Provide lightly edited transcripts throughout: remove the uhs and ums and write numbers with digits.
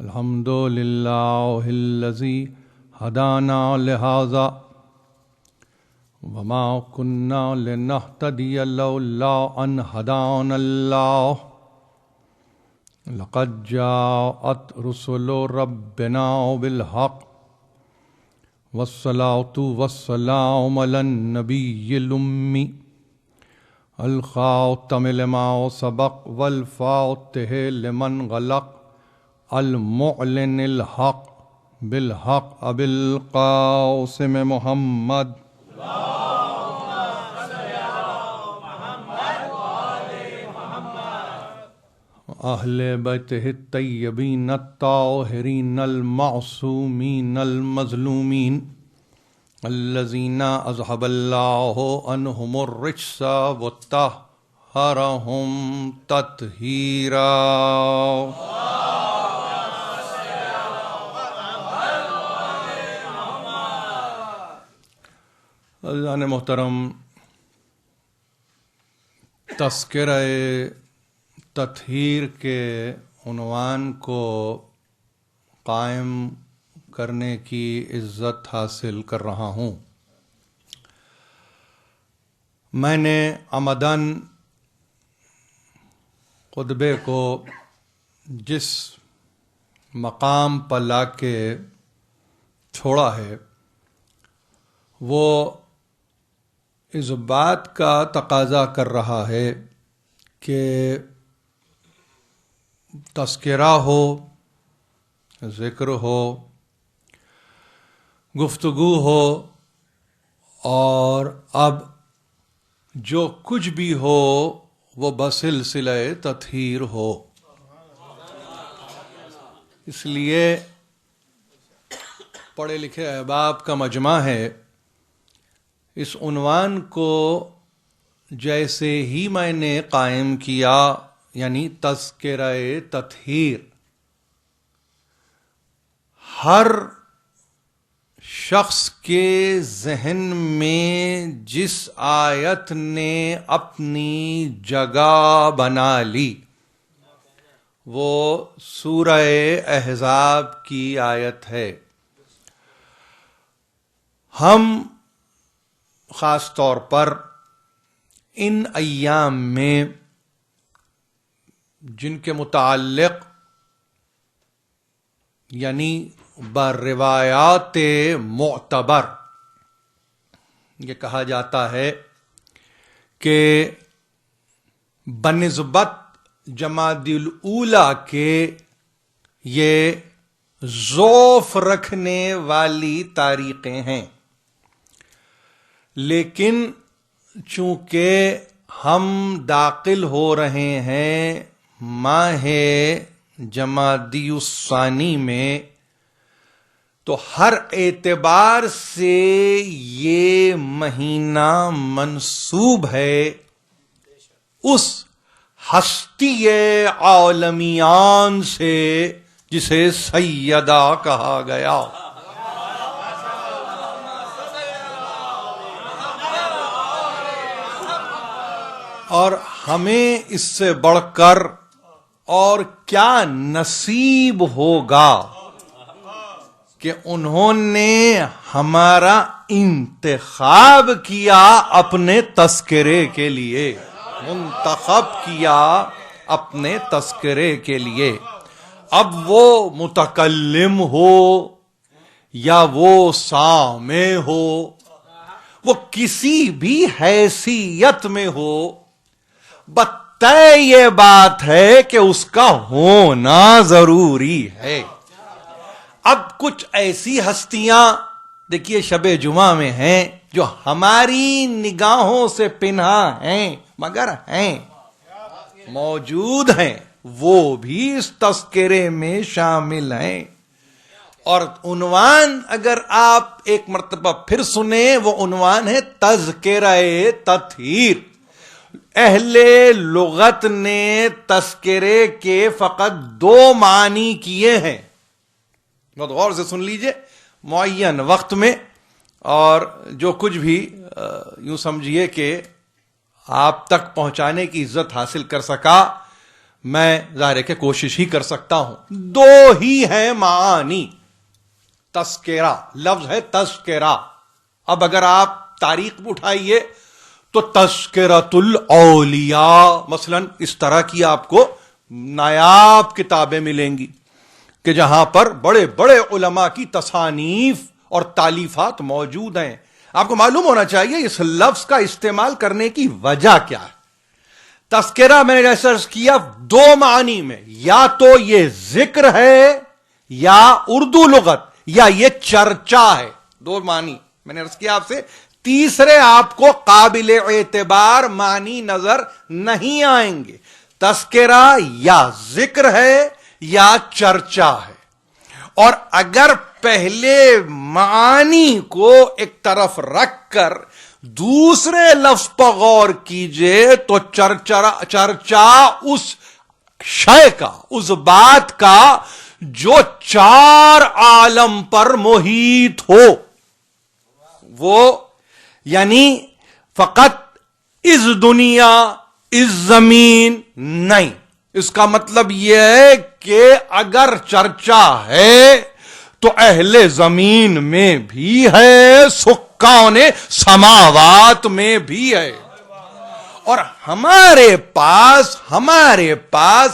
الحمد للہ الذی ہدانا لہذا وما كنا لنہتدی لولا ان ہدانا اللہ لقد جاءت رسل ربنا بالحق والصلاة والسلام علی النبی الأمی الخاتم لما سبق والفاتح لمن غلق المعلن الحق بالحق ابی القاسم محمد اہل بیتہ الطیبین الطاہرین المعصومین المظلومین الذین اذہب اللہ عنہم الرجس وطہرہم تطہیرا۔ عزیزان محترم، تذکرہ تطہیر کے عنوان کو قائم کرنے کی عزت حاصل کر رہا ہوں۔ میں نے عمداً خطبے کو جس مقام پر لا کے چھوڑا ہے وہ اس بات کا تقاضا کر رہا ہے کہ تذکرہ ہو، ذکر ہو، گفتگو ہو، اور اب جو کچھ بھی ہو وہ بسلسلہ تطہیر ہو۔ اس لیے پڑھے لکھے احباب کا مجمع ہے، اس عنوان کو جیسے ہی میں نے قائم کیا، یعنی تذکرہ تطہیر، ہر شخص کے ذہن میں جس آیت نے اپنی جگہ بنا لی وہ سورہ احزاب کی آیت ہے۔ ہم خاص طور پر ان ایام میں جن کے متعلق یعنی بروایات معتبر یہ کہا جاتا ہے کہ بنسبت جمادی الاولیٰ کے یہ ضعف رکھنے والی تاریخیں ہیں، لیکن چونکہ ہم داخل ہو رہے ہیں ماہ جمادی الثانی میں، تو ہر اعتبار سے یہ مہینہ منسوب ہے اس ہستی عالمیان سے جسے سیدہ کہا گیا۔ اور ہمیں اس سے بڑھ کر اور کیا نصیب ہوگا کہ انہوں نے ہمارا انتخاب کیا اپنے تذکرے کے لیے، منتخب کیا اپنے تذکرے کے لیے۔ اب وہ متکلم ہو یا وہ سامع ہو، وہ کسی بھی حیثیت میں ہو، طے یہ بات ہے کہ اس کا ہونا ضروری ہے۔ اب کچھ ایسی ہستیاں دیکھیے شب جمعہ میں ہیں جو ہماری نگاہوں سے پنہا ہیں مگر ہیں، موجود ہیں، وہ بھی اس تذکرے میں شامل ہیں۔ اور عنوان اگر آپ ایک مرتبہ پھر سنیں، وہ عنوان ہے تذکرہ تطہیر۔ اہل لغت نے تذکرے کے فقط دو معنی کیے ہیں، بہت غور سے سن لیجئے، معین وقت میں، اور جو کچھ بھی یوں سمجھیے کہ آپ تک پہنچانے کی عزت حاصل کر سکا میں ظاہر کہ کوشش ہی کر سکتا ہوں. دو ہی ہے معانی. تذکرہ لفظ ہے تذکرہ. اب اگر آپ تاریخ اٹھائیے تو تذکرۃ الاولیاء مثلا اس طرح کی آپ کو نایاب کتابیں ملیں گی کہ جہاں پر بڑے بڑے علماء کی تصانیف اور تالیفات موجود ہیں. آپ کو معلوم ہونا چاہیے اس لفظ کا استعمال کرنے کی وجہ کیا ہے. تذکرہ میں نے جیسا کیا دو معنی میں, یا تو یہ ذکر ہے یا اردو لغت یا یہ چرچا ہے. دو معنی میں نے عرض کیا آپ سے. تیسرے آپ کو قابل اعتبار معنی نظر نہیں آئیں گے. تذکرہ یا ذکر ہے یا چرچا ہے. اور اگر پہلے معنی کو ایک طرف رکھ کر دوسرے لفظ پر غور کیجئے تو چرچا اس شے کا, اس بات کا جو چار عالم پر محیط ہو, وہ یعنی فقط اس دنیا اس زمین نہیں. اس کا مطلب یہ ہے کہ اگر چرچا ہے تو اہل زمین میں بھی ہے, سکان سماوات میں بھی ہے. اور ہمارے پاس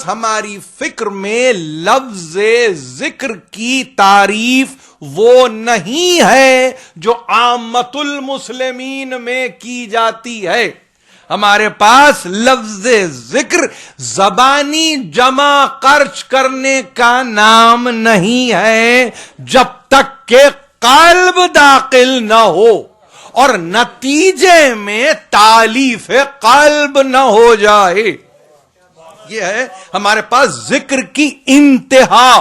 ہماری فکر میں لفظ ذکر کی تعریف وہ نہیں ہے جو عامت المسلمین میں کی جاتی ہے. ہمارے پاس لفظ ذکر زبانی جمع خرچ کرنے کا نام نہیں ہے جب تک کہ قلب داخل نہ ہو اور نتیجے میں تالیف قلب نہ ہو جائے. یہ ہے ہمارے پاس ذکر کی انتہا.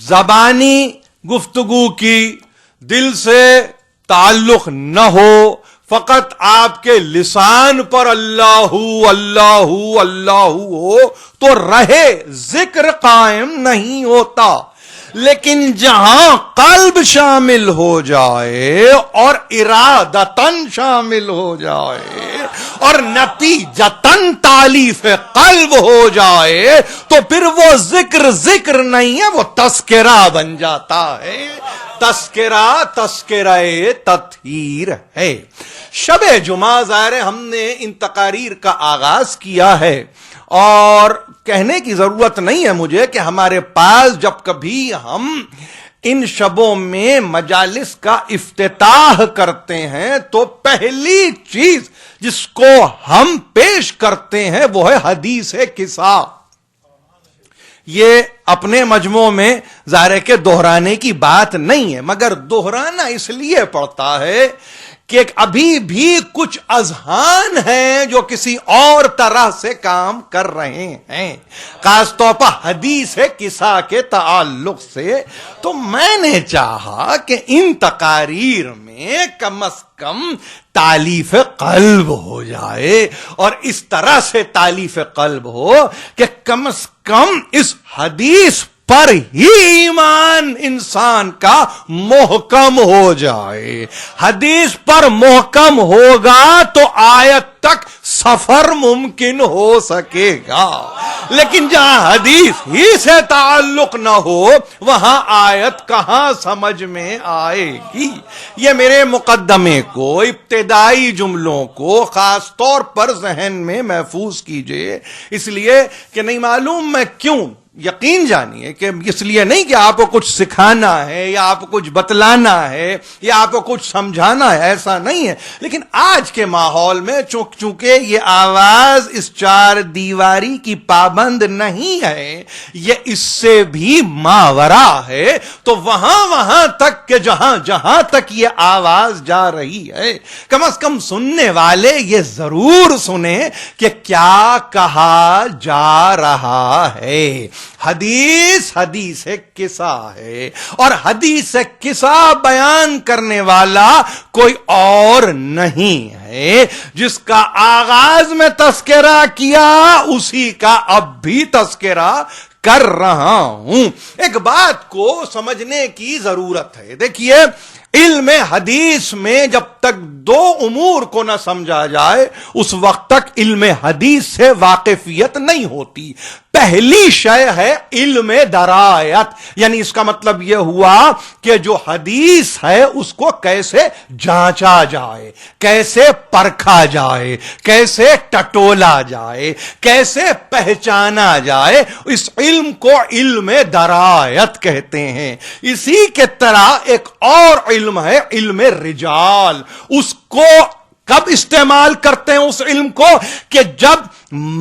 زبانی گفتگو کی, دل سے تعلق نہ ہو, فقط آپ کے لسان پر اللہ اللہ اللہ ہو تو رہے, ذکر قائم نہیں ہوتا. لیکن جہاں قلب شامل ہو جائے اور ارادتن شامل ہو جائے اور نتیجتن تالیف قلب ہو جائے تو پھر وہ ذکر نہیں ہے, وہ تذکرہ بن جاتا ہے. تذکرہ تطہیر ہے. شب جمعہ ظاہر ہم نے ان تقاریر کا آغاز کیا ہے اور کہنے کی ضرورت نہیں ہے مجھے کہ ہمارے پاس جب کبھی ہم ان شبوں میں مجالس کا افتتاح کرتے ہیں تو پہلی چیز جس کو ہم پیش کرتے ہیں وہ ہے حدیث قصہ. یہ اپنے مجموع میں ظاہر کہ دہرانے کی بات نہیں ہے, مگر دہرانا اس لیے پڑتا ہے کہ ابھی بھی کچھ اذہان ہیں جو کسی اور طرح سے کام کر رہے ہیں, خاص طور پر حدیث قصہ کے تعلق سے. تو میں نے چاہا کہ ان تقاریر میں کم از کم تالیف قلب ہو جائے, اور اس طرح سے تالیف قلب ہو کہ کم از کم اس حدیث پر ہی ایمان انسان کا محکم ہو جائے. حدیث پر محکم ہوگا تو آیت تک سفر ممکن ہو سکے گا, لیکن جہاں حدیث ہی سے تعلق نہ ہو وہاں آیت کہاں سمجھ میں آئے گی. یہ میرے مقدمے کو, ابتدائی جملوں کو خاص طور پر ذہن میں محفوظ کیجئے, اس لیے کہ نہیں معلوم میں کیوں. یقین جانیے کہ اس لیے نہیں کہ آپ کو کچھ سکھانا ہے یا آپ کو کچھ بتلانا ہے یا آپ کو کچھ سمجھانا ہے, ایسا نہیں ہے. لیکن آج کے ماحول میں چونکہ یہ آواز اس چار دیواری کی پابند نہیں ہے, یہ اس سے بھی ماورا ہے, تو وہاں تک کہ جہاں تک یہ آواز جا رہی ہے کم از کم سننے والے یہ ضرور سنیں کہ کیا کہا جا رہا ہے. حدیث قصہ ہے, اور حدیث قصہ بیان کرنے والا کوئی اور نہیں ہے. جس کا آغاز میں تذکرہ کیا اسی کا اب بھی تذکرہ کر رہا ہوں. ایک بات کو سمجھنے کی ضرورت ہے. دیکھیے, علم حدیث میں جب تک دو امور کو نہ سمجھا جائے اس وقت تک علم حدیث سے واقفیت نہیں ہوتی. پہلی شے ہے علم درایت، یعنی اس کا مطلب یہ ہوا کہ جو حدیث ہے اس کو کیسے جانچا جائے، کیسے پرکھا جائے، کیسے ٹٹولا جائے، کیسے پہچانا جائے، اس علم کو علم درایت کہتے ہیں. اسی کے طرح ایک اور علم ہے علم رجال. اس کو کب استعمال کرتے ہیں اس علم کو؟ کہ جب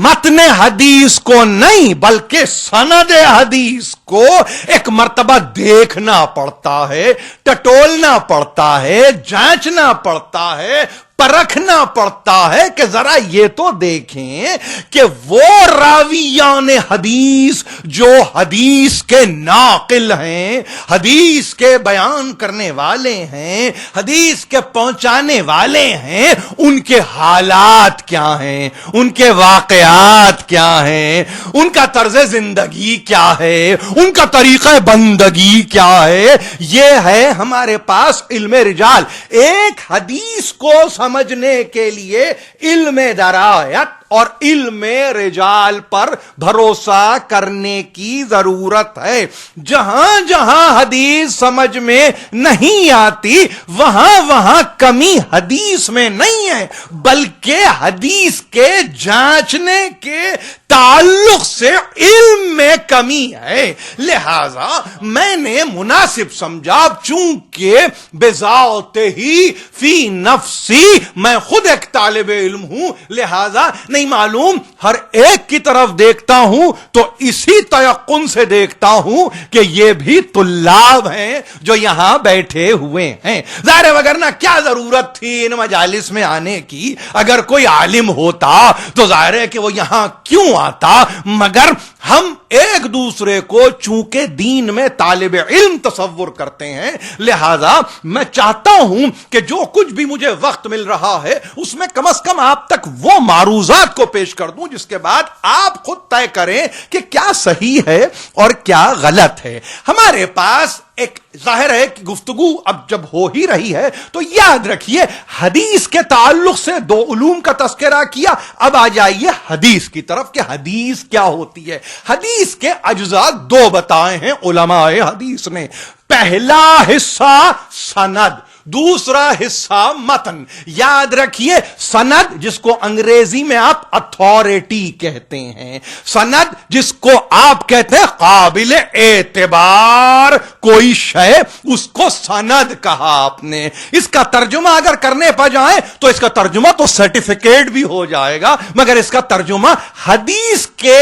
متن حدیث کو نہیں بلکہ سند حدیث کو ایک مرتبہ دیکھنا پڑتا ہے، ٹٹولنا پڑتا ہے، جانچنا پڑتا ہے، پرکھنا پڑتا ہے کہ ذرا یہ تو دیکھیں کہ وہ راویان حدیث جو حدیث کے ناقل ہیں، حدیث کے بیان کرنے والے ہیں، حدیث کے پہنچانے والے ہیں، ان کے حالات کیا ہیں، ان کے واقعات کیا ہیں، ان کا طرز زندگی کیا ہے، ان کا طریقہ بندگی کیا ہے. یہ ہے ہمارے پاس علم رجال. ایک حدیث کو سمجھنے کے لیے علم درایت اور علم رجال پر بھروسہ کرنے کی ضرورت ہے. جہاں جہاں حدیث سمجھ میں نہیں آتی وہاں کمی حدیث میں نہیں ہے بلکہ حدیث کے جانچنے کے تعلق سے علم میں کمی ہے. لہذا میں نے مناسب سمجھا، چونکہ بذات ہی فی نفسی میں خود ایک طالب علم ہوں، لہذا نہیں معلوم ہر ایک کی طرف دیکھتا ہوں تو اسی تیقن سے دیکھتا ہوں کہ یہ بھی طلاب ہیں جو یہاں بیٹھے ہوئے ہیں. ظاہر وگرنہ کیا ضرورت تھی ان مجالس میں آنے کی؟ اگر کوئی عالم ہوتا تو ظاہر ہے کہ وہ یہاں کیوں آتا، مگر ہم ایک دوسرے کو چونکہ دین میں طالب علم تصور کرتے ہیں، لہذا میں چاہتا ہوں کہ جو کچھ بھی مجھے وقت مل رہا ہے اس میں کم از کم آپ تک وہ معروضات کو پیش کر دوں جس کے بعد آپ خود طے کریں کہ کیا صحیح ہے اور کیا غلط ہے. ہمارے پاس ایک ظاہر ہے کہ گفتگو اب جب ہو ہی رہی ہے تو یاد رکھیے حدیث کے تعلق سے دو علوم کا تذکرہ کیا. اب آ جائیے حدیث کی طرف کہ حدیث کیا ہوتی ہے. حدیث کے اجزاء دو بتائے ہیں علماء حدیث نے. پہلا حصہ سند، دوسرا حصہ متن. یاد رکھیے سند جس کو انگریزی میں آپ اتھارٹی کہتے ہیں، سند جس کو آپ کہتے ہیں قابل اعتبار کوئی شے، اس کو سند کہا آپ نے. اس کا ترجمہ اگر کرنے پہ جائیں تو اس کا ترجمہ تو سرٹیفکیٹ بھی ہو جائے گا، مگر اس کا ترجمہ حدیث کے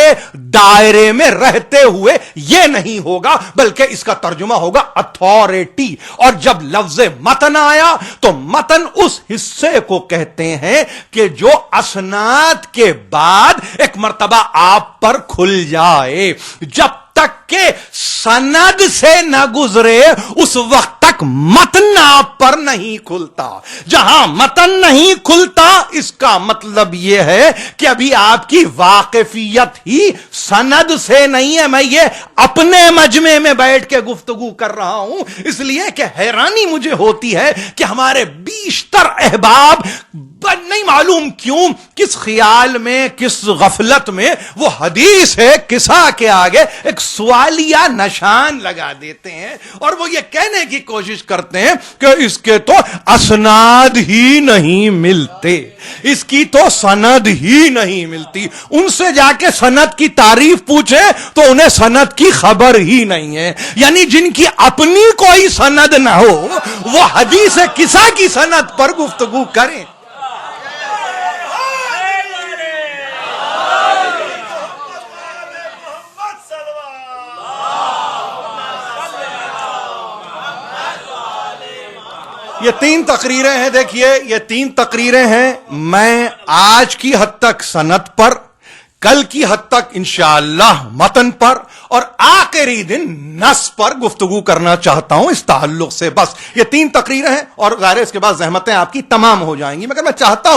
دائرے میں رہتے ہوئے یہ نہیں ہوگا بلکہ اس کا ترجمہ ہوگا اتھارٹی. اور جب لفظ متن آیا تو متن اس حصے کو کہتے ہیں کہ جو اسناد کے بعد ایک مرتبہ آپ پر کھل جائے. جب تک کہ سند سے نہ گزرے اس وقت تک متن آپ پر نہیں کھلتا. جہاں متن نہیں کھلتا اس کا مطلب یہ ہے کہ ابھی آپ کی واقفیت ہی سند سے نہیں ہے. میں یہ اپنے مجمع میں بیٹھ کے گفتگو کر رہا ہوں اس لیے کہ حیرانی مجھے ہوتی ہے کہ ہمارے بیشتر احباب نہیں معلوم کیوں کس خیال میں کس غفلت میں وہ حدیث ہے قصہ کے آگے ایک سوالیہ نشان لگا دیتے ہیں اور وہ یہ کہنے کی کوشش کرتے ہیں کہ اس کے تو اسناد ہی نہیں ملتے، اس کی تو سند ہی نہیں ملتی. ان سے جا کے سند کی تعریف پوچھیں تو انہیں سند کی خبر ہی نہیں ہے. یعنی جن کی اپنی کوئی سند نہ ہو وہ حدیث قصہ کی سند پر گفتگو کریں. یہ 3 تقریریں ہیں، دیکھیے یہ 3 تقریریں ہیں. میں آج کی حد تک سند پر کل کی حد تک انشاءاللہ متن پر اور آخری دن نص پر گفتگو کرنا چاہتا ہوں اس تعلق سے. بس یہ 3 تقریریں ہیں اور ظاہر ہے اس کے بعد زحمتیں آپ کی تمام ہو جائیں گی. مگر میں چاہتا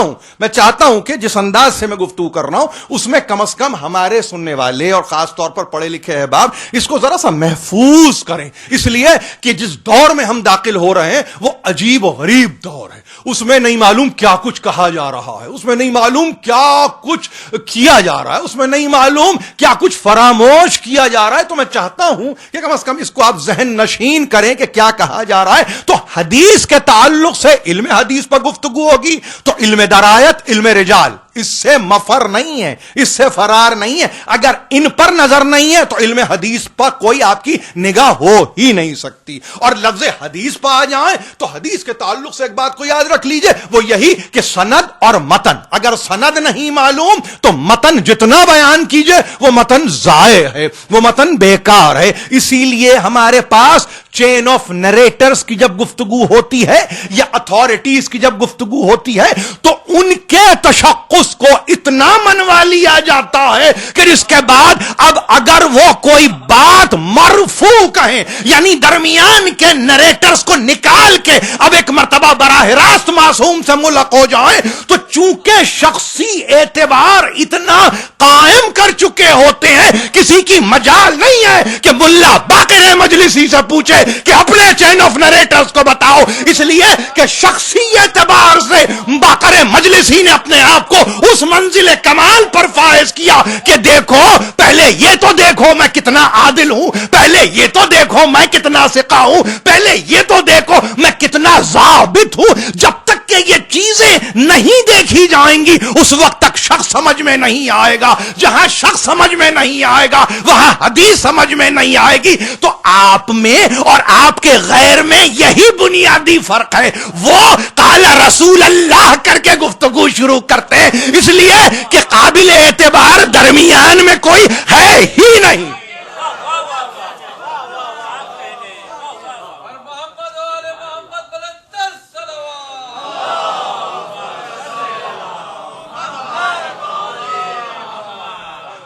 ہوں کہ جس انداز سے میں گفتگو کر رہا ہوں اس میں کم از کم ہمارے سننے والے اور خاص طور پر پڑھے لکھے احباب اس کو ذرا سا محفوظ کریں, اس لیے کہ جس دور میں ہم داخل ہو رہے ہیں وہ عجیب و غریب دور ہے. اس میں نہیں معلوم کیا کچھ کہا جا رہا ہے, اس میں نہیں معلوم کیا کچھ کیا جا رہا ہے, اس میں نہیں معلوم کیا کچھ فراموش کیا جا رہا ہے. تو میں چاہتا ہوں کہ کم از کم اس کو آپ ذہن نشین کریں کہ کیا کہا جا رہا ہے. تو حدیث کے تعلق سے علم حدیث پر گفتگو ہوگی تو علم درایت, علم رجال, اس سے مفر نہیں ہے, اس سے فرار نہیں ہے. اگر ان پر نظر نہیں ہے تو علم حدیث پر کوئی آپ کی نگاہ ہو ہی نہیں سکتی. اور لفظ حدیث پر آ جائیں تو حدیث کے تعلق سے ایک بات کو یاد رکھ لیجئے, وہ یہی کہ سند اور متن, اگر سند نہیں معلوم تو متن جتنا بیان کیجئے وہ متن ضائع ہے, وہ متن بیکار ہے. اسی لیے ہمارے پاس چین آف نریٹرز کی جب گفتگو ہوتی ہے یا اتھارٹیز کی جب گفتگو ہوتی ہے تو ان کے تشخص کو اتنا منوا لیا جاتا ہے کہ اس کے بعد اب اگر وہ کوئی بات مرفوع کہیں, یعنی درمیان کے نریٹرز کو نکال کے اب ایک مرتبہ براہ راست معصوم سے ملق ہو جائیں, تو چونکہ شخصی اعتبار اتنا قائم کر چکے ہوتے ہیں کسی کی مجال نہیں ہے کہ ملا باقر مجلسی سے پوچھے کہ اپنے چین آف نریٹرز کو بتاؤ, اس لیے کہ شخصی اعتبار سے باقر مجلسی نے اپنے آپ کو اس منزل کمال پر فائز کیا کہ دیکھو, پہلے یہ تو دیکھو میں کتنا عادل ہوں, پہلے یہ تو دیکھو میں کتنا ثقہ ہوں, پہلے یہ تو دیکھو میں کتنا ضابط ہوں. جب تک کہ یہ چیزیں نہیں دیکھی جائیں گی اس وقت تک شخص سمجھ میں نہیں آئے گا. جہاں شخص سمجھ میں نہیں آئے گا وہاں حدیث سمجھ میں نہیں آئے گی. تو آپ میں اور آپ کے غیر میں یہی بنیادی فرق ہے. وہ قال رسول اللہ کر کے گفتگو شروع کرتے ہیں اس لیے کہ قابل اعتبار درمیان میں کوئی ہے ہی نہیں.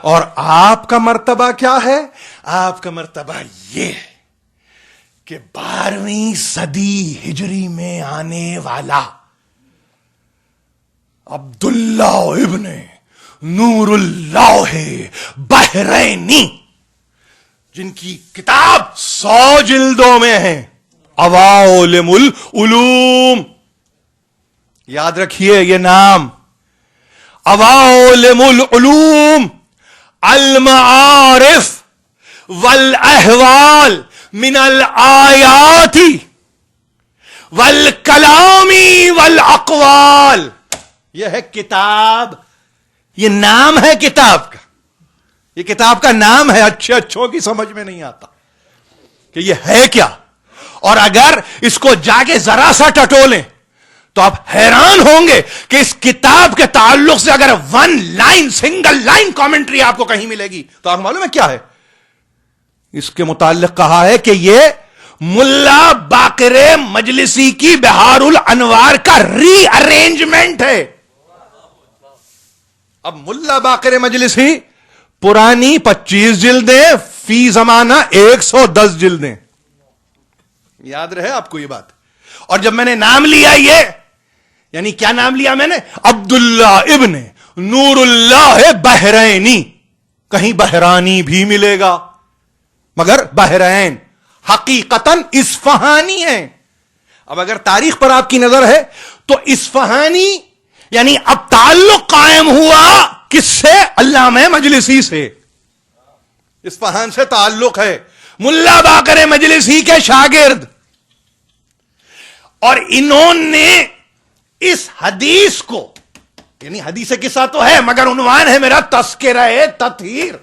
اور آپ کا مرتبہ کیا ہے؟ آپ کا مرتبہ یہ ہے کہ 12ویں صدی ہجری میں آنے والا عبداللہ ابن نور اللہ بحرینی, جن کی کتاب 100 جلدوں میں ہے, عوالم العلوم, یاد رکھیے یہ نام, عوالم العلوم, المعارف والاحوال من الآیات والکلام والاقوال. یہ ہے کتاب, یہ نام ہے کتاب کا, یہ کتاب کا نام ہے. اچھے اچھوں کی سمجھ میں نہیں آتا کہ یہ ہے کیا, اور اگر اس کو جا کے ذرا سا ٹٹولیں تو آپ حیران ہوں گے کہ اس کتاب کے تعلق سے اگر 1 لائن سنگل لائن کامنٹری آپ کو کہیں ملے گی تو آپ کو معلوم ہے کیا ہے. اس کے متعلق کہا ہے کہ یہ ملا باقر مجلسی کی بہار الانوار کا ری ارینجمنٹ ہے. اب ملا باقر مجلسی پرانی 25 جلدیں, فی زمانہ 110 جلدیں, یاد رہے آپ کو یہ بات. اور جب میں نے نام لیا یہ, یعنی کیا نام لیا میں نے, عبداللہ ابن نور اللہ بحرینی, کہیں بحرانی بھی ملے گا مگر بحرین حقیقتاً اصفہانی ہے. اب اگر تاریخ پر آپ کی نظر ہے تو اصفہانی یعنی اب تعلق قائم ہوا کس سے؟ علامہ مجلسی سے. اصفہان سے تعلق ہے, ملا باقر مجلسی کے شاگرد, اور انہوں نے اس حدیث کو, یعنی حدیث قصہ تو ہے مگر عنوان ہے میرا تذکرہ تطہیر,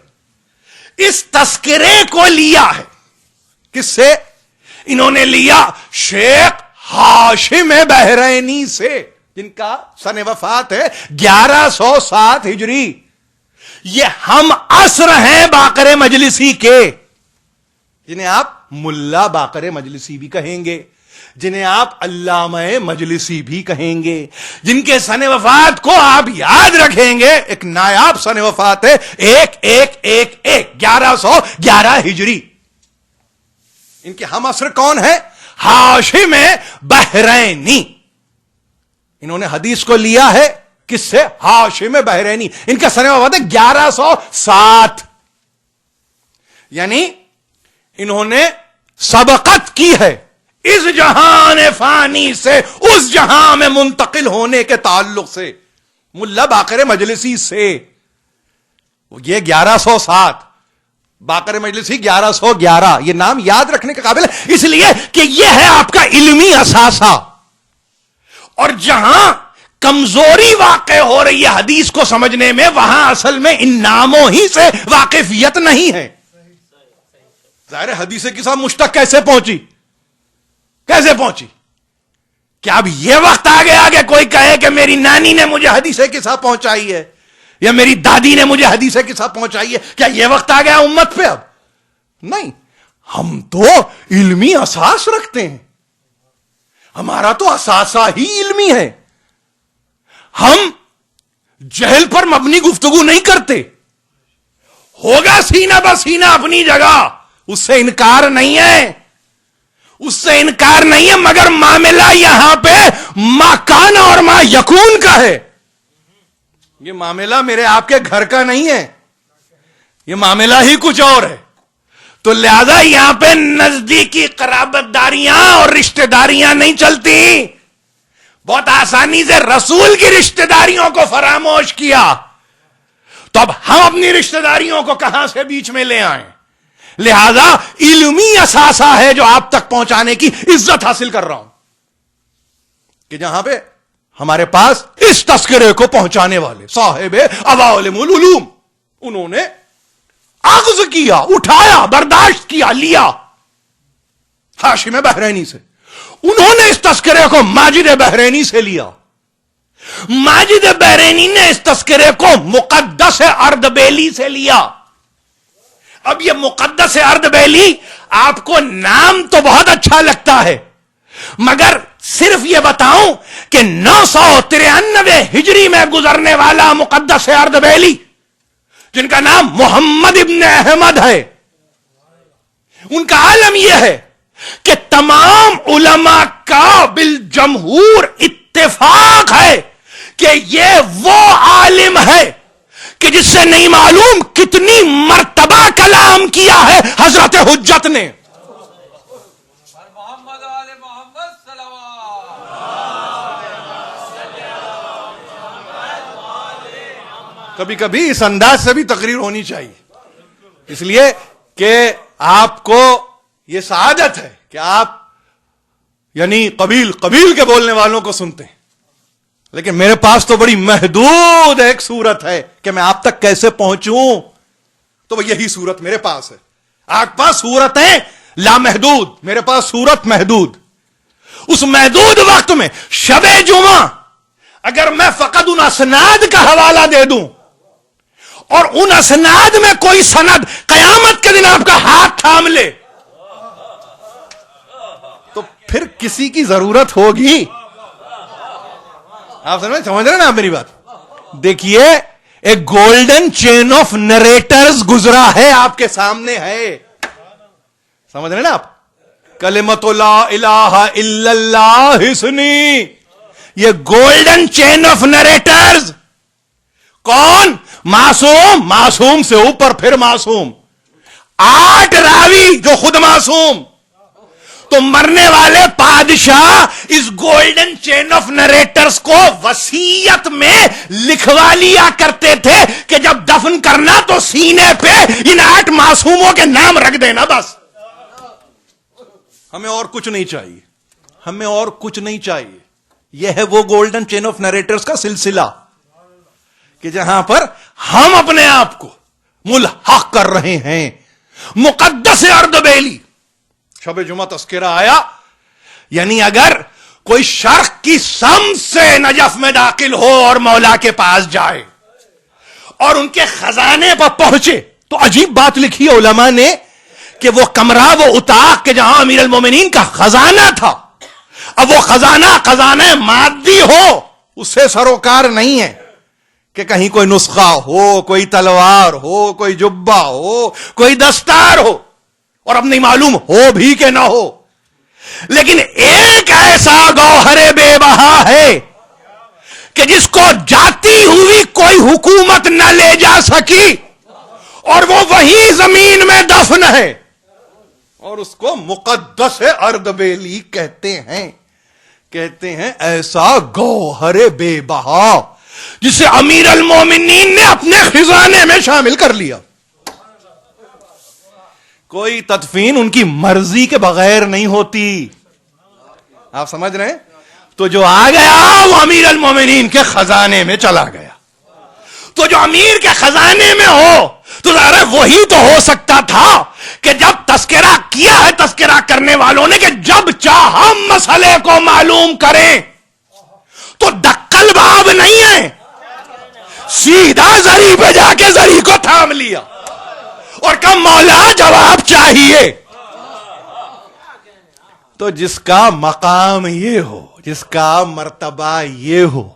اس تذکرے کو لیا ہے کس سے؟ انہوں نے لیا شیخ ہاشم بحرینی سے, جن کا سن وفات ہے 1107 ہجری. یہ ہم عصر ہیں باقر مجلسی کے, جنہیں آپ ملا باقر مجلسی بھی کہیں گے. جنہیں آپ علامہ مجلسی بھی کہیں گے، جن کے سن وفات کو آپ یاد رکھیں گے. ایک نایاب سن وفات ہے 1111 ہجری. ان کے ہم عصر کون ہے؟ ہاشم بحرینی. انہوں نے حدیث کو لیا ہے کس سے؟ ہاشم بحرینی. ان کا سن وفات ہے 1107. یعنی انہوں نے سبقت کی ہے اس جہان فانی سے اس جہان میں منتقل ہونے کے تعلق سے، ملا باقر مجلسی سے. یہ 1107، باقر مجلسی 1111. یہ نام یاد رکھنے کے قابل ہے اس لیے کہ یہ ہے آپ کا علمی اثاثہ. اور جہاں کمزوری واقع ہو رہی ہے حدیث کو سمجھنے میں، وہاں اصل میں ان ناموں ہی سے واقفیت نہیں ہے. ظاہر حدیث کے ساتھ مشتق کیسے پہنچی؟ کیا اب یہ وقت آ گیا کہ کوئی کہے کہ میری نانی نے مجھے حدیث کے ساتھ پہنچائی ہے یا میری دادی نے مجھے حدیث کے ساتھ پہنچائی ہے؟ کیا یہ وقت آ گیا امت پہ؟ اب نہیں. ہم تو علمی اساس رکھتے ہیں، ہمارا تو اثاثہ ہی علمی ہے. ہم جہل پر مبنی گفتگو نہیں کرتے. ہوگا سینہ بسینہ اپنی جگہ، اس سے انکار نہیں ہے، مگر معاملہ یہاں پہ ما کان اور ما یکون کا ہے. یہ معاملہ میرے آپ کے گھر کا نہیں ہے، یہ معاملہ ہی کچھ اور ہے. تو لہذا یہاں پہ نزدیکی قرابت داریاں اور رشتہ داریاں نہیں چلتی. بہت آسانی سے رسول کی رشتہ داریوں کو فراموش کیا، تو اب ہم اپنی رشتہ داریوں کو کہاں سے بیچ میں لے آئیں؟ لہذا علمی اثاثہ ہے جو آپ تک پہنچانے کی عزت حاصل کر رہا ہوں کہ جہاں پہ ہمارے پاس اس تذکرے کو پہنچانے والے صاحب عوالم العلوم، انہوں نے اخذ کیا، اٹھایا، برداشت کیا، لیا ہاشم بحرینی سے. انہوں نے اس تذکرے کو ماجد بحرینی سے لیا. ماجد بحرینی نے اس تذکرے کو مقدس اردبیلی سے لیا. اب یہ مقدس اردبیلی آپ کو نام تو بہت اچھا لگتا ہے، مگر صرف یہ بتاؤں کہ 993 ہجری میں گزرنے والا مقدس اردبیلی، جن کا نام محمد ابن احمد ہے، ان کا عالم یہ ہے کہ تمام علماء کا بالجمہور اتفاق ہے کہ یہ وہ عالم ہے کہ جس سے نہیں معلوم کتنی مرتبہ کلام کیا ہے حضرت حجت نے. کبھی کبھی اس انداز سے بھی تقریر ہونی چاہیے، اس لیے کہ آپ کو یہ سعادت ہے کہ آپ یعنی قبیل کے بولنے والوں کو سنتے ہیں. لیکن میرے پاس تو بڑی محدود ایک صورت ہے کہ میں آپ تک کیسے پہنچوں، تو یہی صورت میرے پاس ہے. آپ کے پاس صورتیں لامحدود، میرے پاس صورت محدود. اس محدود وقت میں شب جمعہ اگر میں فقط ان اسناد کا حوالہ دے دوں اور ان اسناد میں کوئی سند قیامت کے دن آپ کا ہاتھ تھام لے تو پھر کسی کی ضرورت ہوگی. آپ سمجھ رہے نا آپ میری بات؟ دیکھیے ایک گولڈن چین آف نریٹرز گزرا ہے آپ کے سامنے ہے، سمجھ رہے نا آپ؟ کلمۃ لا الہ الا اللہ حسنی، یہ گولڈن چین آف نریٹرز. کون؟ معصوم سے اوپر پھر معصوم، 8 راوی جو خود معصوم. تو مرنے والے بادشاہ اس گولڈن چین آف نریٹرز کو وصیت میں لکھوا لیا کرتے تھے کہ جب دفن کرنا تو سینے پہ ان 8 معصوموں کے نام رکھ دینا بس. ہمیں اور کچھ نہیں چاہیے، ہمیں اور کچھ نہیں چاہیے. یہ ہے وہ گولڈن چین آف نریٹرز کا سلسلہ کہ جہاں پر ہم اپنے آپ کو ملحق کر رہے ہیں. مقدس اردبیلی شب جمعہ تذکرہ آیا، یعنی اگر کوئی شرق کی سمت سے نجف میں داخل ہو اور مولا کے پاس جائے اور ان کے خزانے پر پہنچے تو عجیب بات لکھی ہے علماء نے کہ وہ کمرہ، وہ اتاق کہ جہاں امیر المومنین کا خزانہ تھا، اب وہ خزانہ مادی ہو اس سے سروکار نہیں ہے کہ کہیں کوئی نسخہ ہو، کوئی تلوار ہو، کوئی جبہ ہو، کوئی دستار ہو، اور اب نہیں معلوم ہو بھی کہ نہ ہو، لیکن ایک ایسا گوہر بے بہا ہے کہ جس کو جاتی ہوئی کوئی حکومت نہ لے جا سکی، اور وہ وہیں زمین میں دفن ہے، اور اس کو مقدس اردبیلی کہتے ہیں ایسا گوہر بے بہا جسے امیر المومنین نے اپنے خزانے میں شامل کر لیا. کوئی تدفین ان کی مرضی کے بغیر نہیں ہوتی. آپ سمجھ رہے ہیں؟ تو جو آ گیا وہ امیر المومنین کے خزانے میں چلا گیا. تو جو امیر کے خزانے میں ہو تو ظاہر وہی تو ہو سکتا تھا کہ جب تذکرہ کیا ہے تذکرہ کرنے والوں نے کہ جب چاہا مسئلے کو معلوم کریں، تو دکل باب نہیں ہے، سیدھا زری پہ جا کے زری کو تھام لیا اور کہا مولا جواب چاہیے. تو جس کا مقام یہ ہو، جس کا مرتبہ یہ ہو،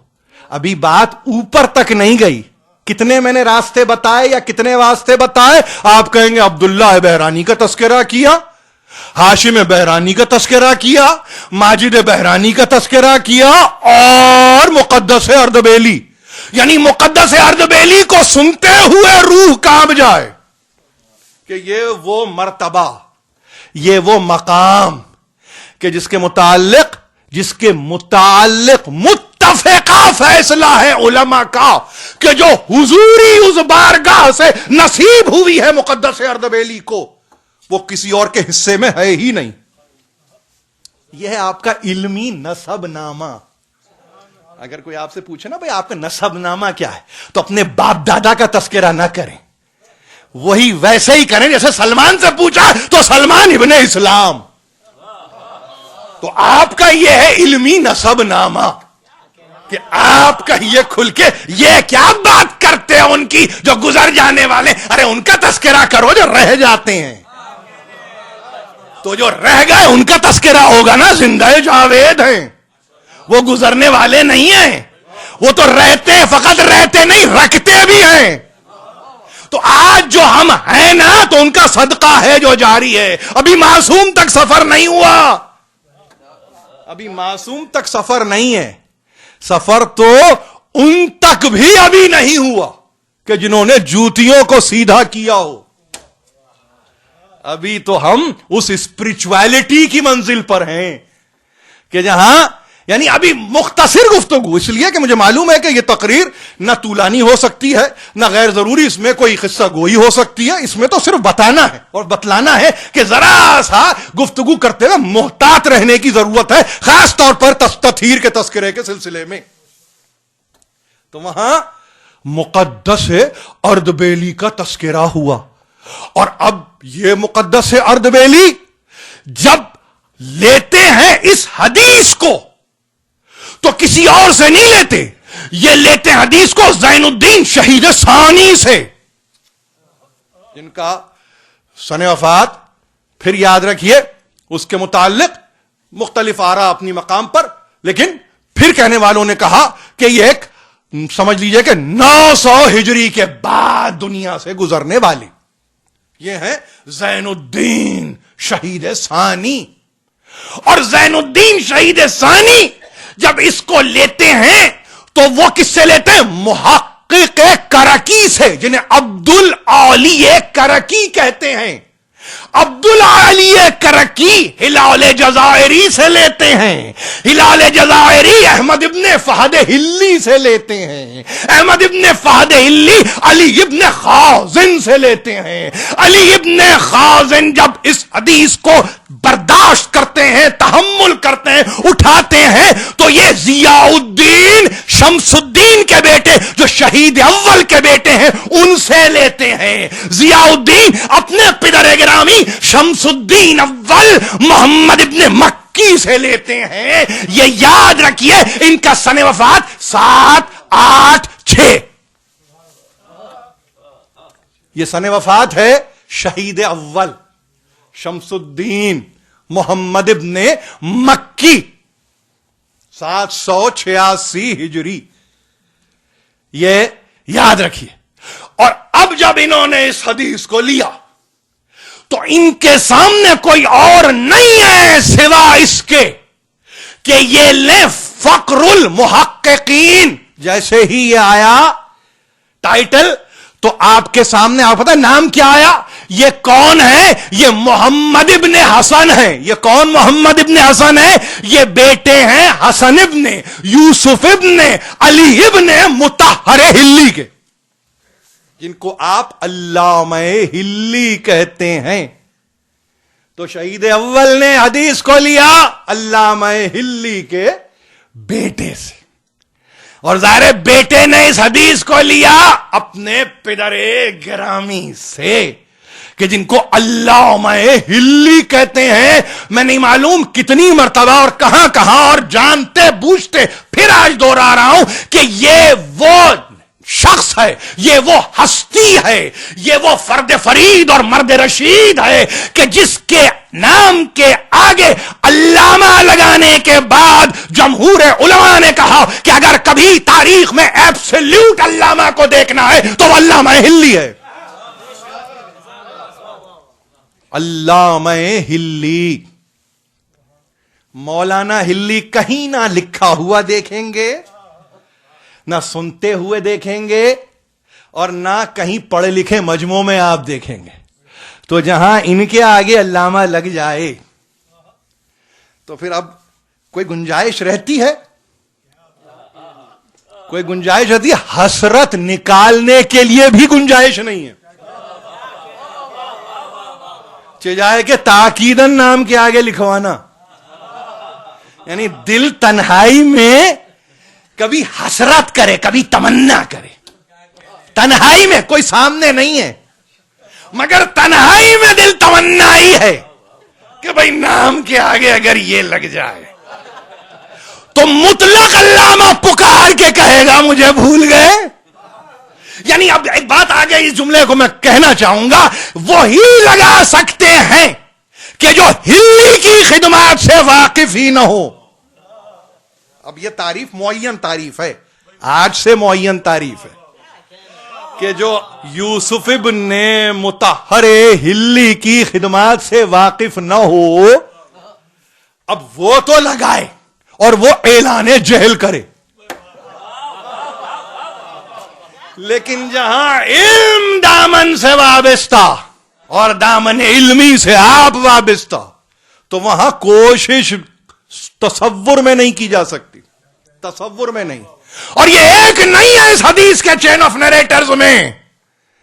ابھی بات اوپر تک نہیں گئی. کتنے میں نے راستے بتائے یا کتنے واسطے بتائے؟ آپ کہیں گے عبداللہ بحرانی کا تذکرہ کیا، ہاشم بحرانی کا تذکرہ کیا، ماجد بحرانی کا تذکرہ کیا، اور مقدس اردبیلی. یعنی مقدس اردبیلی کو سنتے ہوئے روح کانپ جائے کہ یہ وہ مرتبہ، یہ وہ مقام کہ جس کے متعلق متفقہ فیصلہ ہے علماء کا کہ جو حضوری اس بارگاہ سے نصیب ہوئی ہے مقدس اردبیلی کو، وہ کسی اور کے حصے میں ہے ہی نہیں. یہ ہے آپ کا علمی نسب نامہ. اگر کوئی آپ سے پوچھے نا بھائی آپ کا نسب نامہ کیا ہے، تو اپنے باپ دادا کا تذکرہ نہ کریں، وہی ویسے ہی کریں جیسے سلمان سے پوچھا تو سلمان ابن اسلام. تو آپ کا یہ ہے علمی نسب نامہ کہ آپ کا یہ کھل کے یہ کیا بات کرتے ہیں ان کی جو گزر جانے والے، ارے ان کا تذکرہ کرو جو رہ جاتے ہیں. تو جو رہ گئے ان کا تذکرہ ہوگا نا، زندہ جاوید ہیں، وہ گزرنے والے نہیں ہیں، وہ تو رہتے ہیں، فقط رہتے نہیں رکھتے بھی ہیں. تو آج جو ہم ہیں نا تو ان کا صدقہ ہے جو جاری ہے. ابھی معصوم تک سفر نہیں ہوا، ابھی معصوم تک سفر نہیں ہے. سفر تو ان تک بھی ابھی نہیں ہوا کہ جنہوں نے جوتیوں کو سیدھا کیا ہو. ابھی تو ہم اس اسپرچویلٹی کی منزل پر ہیں کہ جہاں یعنی ابھی مختصر گفتگو، اس لیے کہ مجھے معلوم ہے کہ یہ تقریر نہ طولانی ہو سکتی ہے نہ غیر ضروری اس میں کوئی قصہ گوئی ہو سکتی ہے. اس میں تو صرف بتانا ہے اور بتلانا ہے کہ ذرا سا گفتگو کرتے ہوئے محتاط رہنے کی ضرورت ہے، خاص طور پر تطہیر کے تذکرے کے سلسلے میں. تو وہاں مقدس اردبیلی کا تذکرہ ہوا، اور اب یہ مقدس اردبیلی جب لیتے ہیں اس حدیث کو تو کسی اور سے نہیں لیتے، یہ لیتے حدیث کو زین الدین شہید ثانی سے، جن کا سن وفات پھر یاد رکھیے اس کے متعلق مختلف آراء اپنی مقام پر، لیکن پھر کہنے والوں نے کہا کہ یہ ایک سمجھ لیجئے کہ 900 ہجری کے بعد دنیا سے گزرنے والے، یہ ہے زین الدین شہید ثانی. اور زین الدین شہید ثانی جب اس کو لیتے ہیں تو وہ کس سے لیتے ہیں؟ محقق کرکی سے، جنہیں عبد العالی کرکی کہتے ہیں. عبد العالی کرکی ہلال جزائری سے لیتے ہیں، ہلال جزائری احمد ابن فہد ہلی سے لیتے ہیں، احمد ابن فہد ہلی علی ابن خازن سے لیتے ہیں. علی ابن خازن جب اس حدیث کو برداشت کرتے ہیں، تحمل کرتے ہیں، اٹھاتے ہیں، تو یہ ضیاء الدین شمس الدین کے بیٹے جو شہید اول کے بیٹے ہیں ان سے لیتے ہیں. ضیاء الدین اپنے پدر گرامی شمس الدین اول محمد ابن مکی سے لیتے ہیں. یہ یاد رکھیے ان کا سن وفات 786، یہ سن وفات ہے شہید اول شمس الدین محمد ابن مکی. 786 ہجری. یہ یاد رکھیے. اور اب جب انہوں نے اس حدیث کو لیا تو ان کے سامنے کوئی اور نہیں ہے سوا اس کے کہ یہ لیں فقر المحققین. جیسے ہی یہ آیا ٹائٹل تو آپ کے سامنے آپ پتہ نام کیا آیا؟ یہ کون ہے؟ یہ محمد ابن حسن ہے. یہ کون محمد ابن حسن ہے؟ یہ بیٹے ہیں حسن ابن یوسف ابن علی ابن مطہر ہلی کے، جن کو آپ علامہ ہلی کہتے ہیں. تو شہید اول نے حدیث کو لیا علامہ ہلی کے بیٹے سے، اور ظاہر بیٹے نے اس حدیث کو لیا اپنے پدر گرامی سے، کہ جن کو علامہ ہلی کہتے ہیں. میں نہیں معلوم کتنی مرتبہ اور کہاں کہاں اور جانتے بوجھتے پھر آج دوہرا رہا ہوں کہ یہ وہ شخص ہے، یہ وہ ہستی ہے، یہ وہ فرد فرید اور مرد رشید ہے کہ جس کے نام کے آگے علامہ لگانے کے بعد جمہور علماء نے کہا کہ اگر کبھی تاریخ میں ایبسلیوٹ علامہ کو دیکھنا ہے تو وہ علامہ ہلی ہے. علامہ ہلی. مولانا ہلی کہیں نہ لکھا ہوا دیکھیں گے، نہ سنتے ہوئے دیکھیں گے، اور نہ کہیں پڑھے لکھے مجموعوں میں آپ دیکھیں گے. تو جہاں ان کے آگے علامہ لگ جائے تو پھر اب کوئی گنجائش رہتی ہے؟ کوئی گنجائش رہتی ہے؟ حسرت نکالنے کے لیے بھی گنجائش نہیں ہے. چاہے کہ تاکیدن نام کے آگے لکھوانا، یعنی دل تنہائی میں کبھی حسرت کرے، کبھی تمنا کرے. تنہائی میں کوئی سامنے نہیں ہے، مگر تنہائی میں دل تمنا ہی ہے کہ بھئی نام کے آگے اگر یہ لگ جائے تو مطلق علامہ پکار کے کہے گا مجھے بھول گئے. یعنی اب ایک بات آگے اس جملے کو میں کہنا چاہوں گا، وہی لگا سکتے ہیں کہ جو ہلی کی خدمات سے واقف ہی نہ ہو. اب یہ تعریف معین تعریف ہے، آج سے معین تعریف ہے کہ جو یوسف ابن مطہر ہلی کی خدمات سے واقف نہ ہو، اب وہ تو لگائے اور وہ اعلان جہل کرے، لیکن جہاں علم دامن سے وابستہ اور دامن علمی سے آپ وابستہ، تو وہاں کوشش تصور میں نہیں کی جا سکتی، تصور میں نہیں. اور یہ ایک نہیں ہے اس حدیث کے چین آف نریٹرز میں،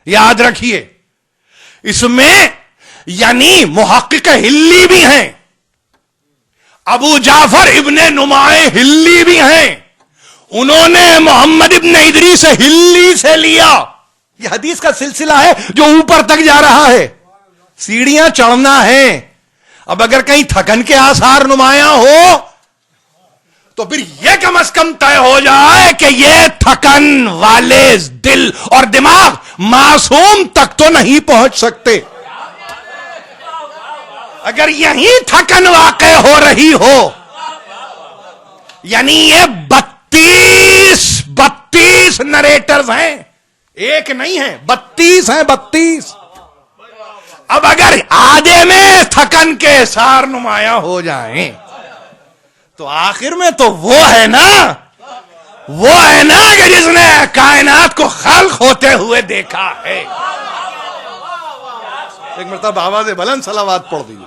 یاد رکھیے. اس میں یعنی محقق ہلی بھی ہیں، ابو جعفر ابن نمائے ہلی بھی ہیں، انہوں نے محمد ابن ادریس ہلی سے لیا. یہ حدیث کا سلسلہ ہے جو اوپر تک جا رہا ہے، سیڑھیاں چڑھنا ہے. اب اگر کہیں تھکن کے آثار نمایاں ہو تو پھر یہ کم از کم طے ہو جائے کہ یہ تھکن والے دل اور دماغ معصوم تک تو نہیں پہنچ سکتے. اگر یہیں تھکن واقع ہو رہی ہو، یعنی یہ 32 نریٹرز ہیں، ایک نہیں ہے، 32 ہیں، 32. اب اگر آدھے میں تھکن کے سار نمایاں ہو جائیں تو آخر میں تو وہ ہے نا کہ جس نے کائنات کو خلق ہوتے ہوئے دیکھا ہے. ایک مرتبہ آواز بلند صلوات پڑھ دیجیے.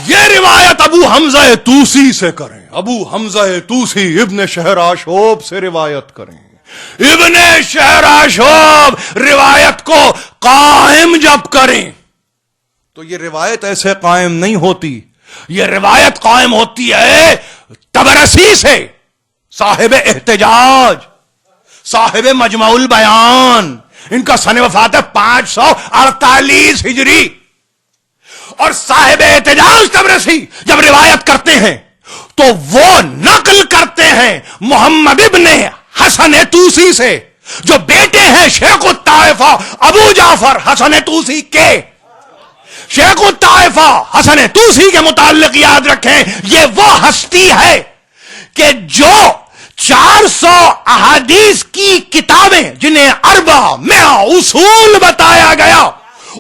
یہ روایت ابو حمزہ توسی سے کریں، ابو حمزہ توسی ابن شہراشوب سے روایت کریں. ابن شہراشوب روایت کو قائم جب کریں تو یہ روایت ایسے قائم نہیں ہوتی، یہ روایت قائم ہوتی ہے طبرسی سے، صاحب احتجاج، صاحب مجمع البیان. ان کا سن وفات ہے 548 ہجری. اور صاحب احتجاج طبرسی جب روایت کرتے ہیں تو وہ نقل کرتے ہیں محمد ابن حسن توسی سے، جو بیٹے ہیں شیخ الطائفہ ابو جعفر حسن طوسی کے، شیخ الطائفہ حسن طوسی کے متعلق یاد رکھیں، یہ وہ ہستی ہے کہ جو 400 احادیث کی کتابیں جنہیں 400 اصول بتایا گیا،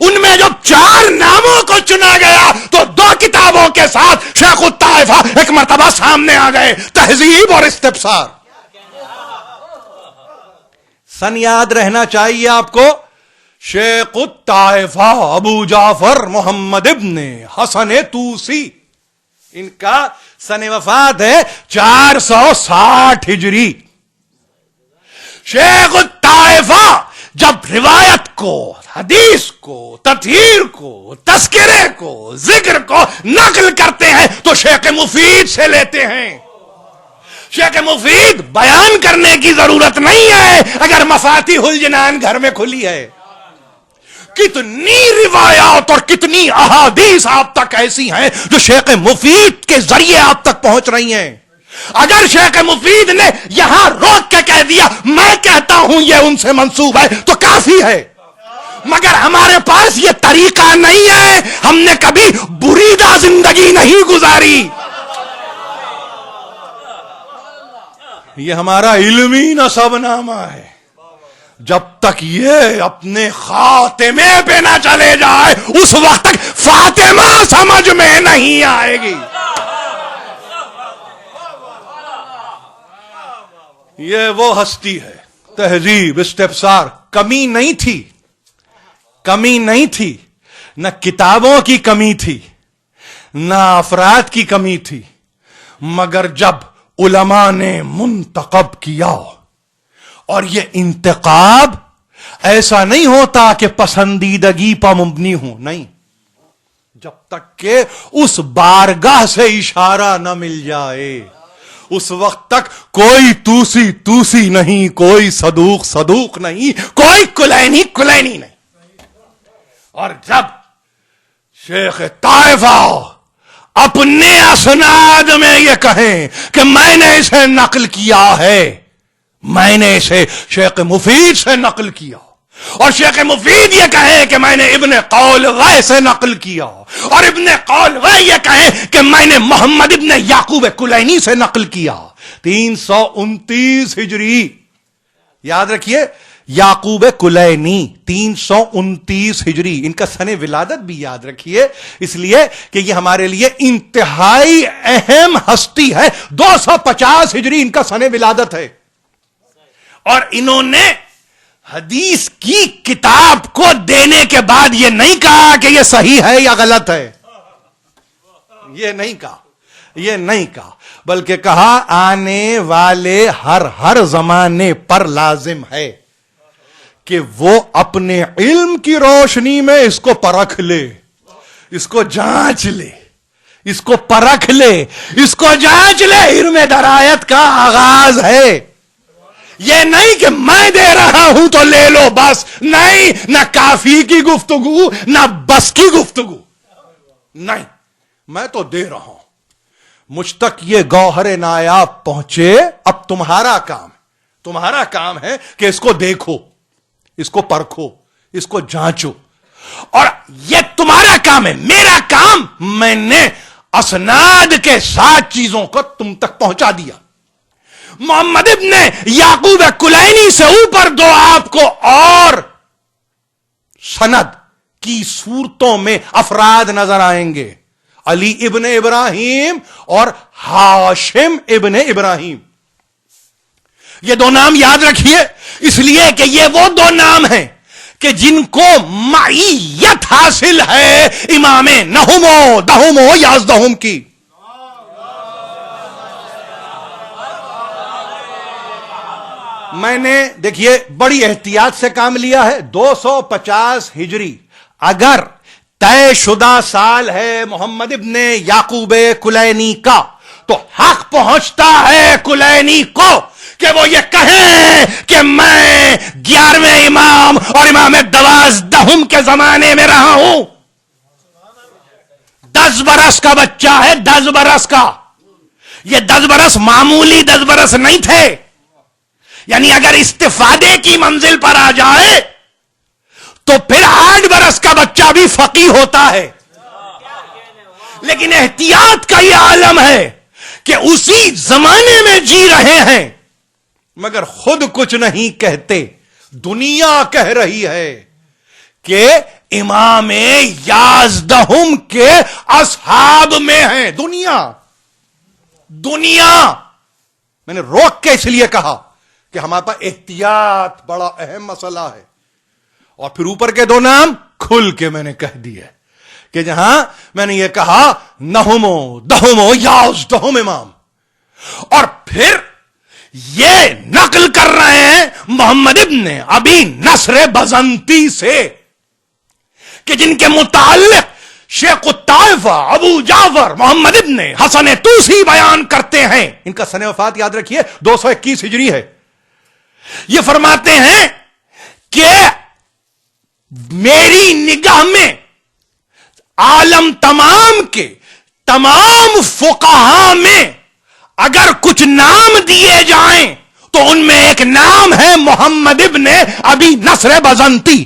ان میں جب 4 ناموں کو چنا گیا تو 2 کتابوں کے ساتھ شیخ الطائفہ ایک مرتبہ سامنے آ گئے، تہذیب اور استبصار۔ سن یاد رہنا چاہیے آپ کو، شیخ الطائفہ ابو جعفر محمد ابن حسن طوسی، ان کا سن وفات ہے 460 ہجری۔ شیخ الطائفہ جب روایت کو، حدیث کو، تطہیر کو، تذکرے کو، ذکر کو نقل کرتے ہیں تو شیخ مفید سے لیتے ہیں۔ شیخ مفید بیان کرنے کی ضرورت نہیں ہے اگر مفاتیح الجنان گھر میں کھلی ہے۔ کتنی روایات اور کتنی احادیث آپ تک ایسی ہیں جو شیخ مفید کے ذریعے آپ تک پہنچ رہی ہیں۔ اگر شیخ مفید نے یہاں روک کے کہہ دیا میں کہتا ہوں یہ ان سے منسوب ہے تو کافی ہے، مگر ہمارے پاس یہ طریقہ نہیں ہے، ہم نے کبھی بریدہ زندگی نہیں گزاری، یہ ہمارا علمی نسب نامہ ہے۔ جب تک یہ اپنے خاتمے پہ نہ چلے جائے اس وقت تک فاطمہ سمجھ میں نہیں آئے گی۔ یہ وہ ہستی ہے، تہذیب، استبصار، کمی نہیں تھی، کمی نہیں تھی، نہ کتابوں کی کمی تھی، نہ افراد کی کمی تھی، مگر جب علماء نے منتخب کیا، اور یہ انتخاب ایسا نہیں ہوتا کہ پسندیدگی پر مبنی ہو، نہیں، جب تک کہ اس بارگاہ سے اشارہ نہ مل جائے اس وقت تک کوئی توسی توسی نہیں، کوئی صدوق صدوق نہیں، کوئی کلینی کلینی نہیں۔ اور جب شیخ طائفہ اپنے اسناد میں یہ کہیں کہ میں نے اسے نقل کیا ہے، میں نے اسے شیخ مفید سے نقل کیا، اور شیخ مفید یہ کہے کہ میں نے ابن قولوہ سے نقل کیا، اور ابن قولوہ یہ کہے کہ میں نے محمد ابن یعقوب کلینی سے نقل کیا، 329 ہجری، یاد رکھیے یعقوب کلینی 329 ہجری، ان کا سن ولادت بھی یاد رکھیے، اس لیے کہ یہ ہمارے لیے انتہائی اہم ہستی ہے۔ 250 ہجری ان کا سن ولادت ہے، اور انہوں نے حدیث کی کتاب کو دینے کے بعد یہ نہیں کہا کہ یہ صحیح ہے یا غلط ہے، یہ نہیں کہا، یہ نہیں کہا، بلکہ کہا آنے والے ہر زمانے پر لازم ہے کہ وہ اپنے علم کی روشنی میں اس کو پرکھ لے، اس کو جانچ لے، اس کو پرکھ لے، اس کو جانچ لے۔ علم درایت کا آغاز ہے، یہ نہیں کہ میں دے رہا ہوں تو لے لو بس، نہیں، نہ کافی کی گفتگو نہ بس کی گفتگو، نہیں، میں تو دے رہا ہوں، مجھ تک یہ گوہر نایاب پہنچے، اب تمہارا کام ہے کہ اس کو دیکھو، اس کو پرکھو، اس کو جانچو، اور یہ تمہارا کام ہے۔ میرا کام، میں نے اسناد کے ساتھ چیزوں کو تم تک پہنچا دیا۔ محمد ابن یعقوب کلینی سے اوپر دو آپ کو اور سند کی صورتوں میں افراد نظر آئیں گے، علی ابن ابراہیم اور ہاشم ابن ابراہیم۔ یہ 2 نام یاد رکھیے، اس لیے کہ یہ وہ 2 نام ہیں کہ جن کو معیت حاصل ہے امام نہم و دہم و یازدہم کی۔ میں نے دیکھیے بڑی احتیاط سے کام لیا ہے، 250 ہجری اگر طے شدہ سال ہے محمد ابن یعقوب کلینی کا، تو حق پہنچتا ہے کلینی کو کہ وہ یہ کہیں کہ میں 11ویں امام اور امام 12 کے زمانے میں رہا ہوں۔ 10 برس کا بچہ ہے، 10 برس کا، یہ 10 برس معمولی 10 برس نہیں تھے، یعنی اگر استفادے کی منزل پر آ جائے تو پھر 8 برس کا بچہ بھی فقیہ ہوتا ہے. لیکن احتیاط کا یہ عالم ہے کہ اسی زمانے میں جی رہے ہیں مگر خود کچھ نہیں کہتے. دنیا کہہ رہی ہے کہ امام 11 کے اصحاب میں ہیں. دنیا میں نے روک کے اس لیے کہا کہ ہمارے پاس احتیاط بڑا اہم مسئلہ ہے. اور پھر اوپر کے 2 نام کھل کے میں نے کہہ دیے کہ جہاں میں نے یہ کہا 9 10 11 امام، اور پھر یہ نقل کر رہے ہیں محمد ابن ابی نصر بزنتی سے کہ جن کے متعلق شیخ الطائفہ ابو جعفر محمد ابن حسن توسی بیان کرتے ہیں. ان کا سن وفات یاد رکھیے 221 ہجری ہے. یہ فرماتے ہیں کہ میری نگاہ میں عالم تمام کے تمام فقہا میں اگر کچھ نام دیے جائیں تو ان میں ایک نام ہے محمد ابن ابی نصر بزنتی.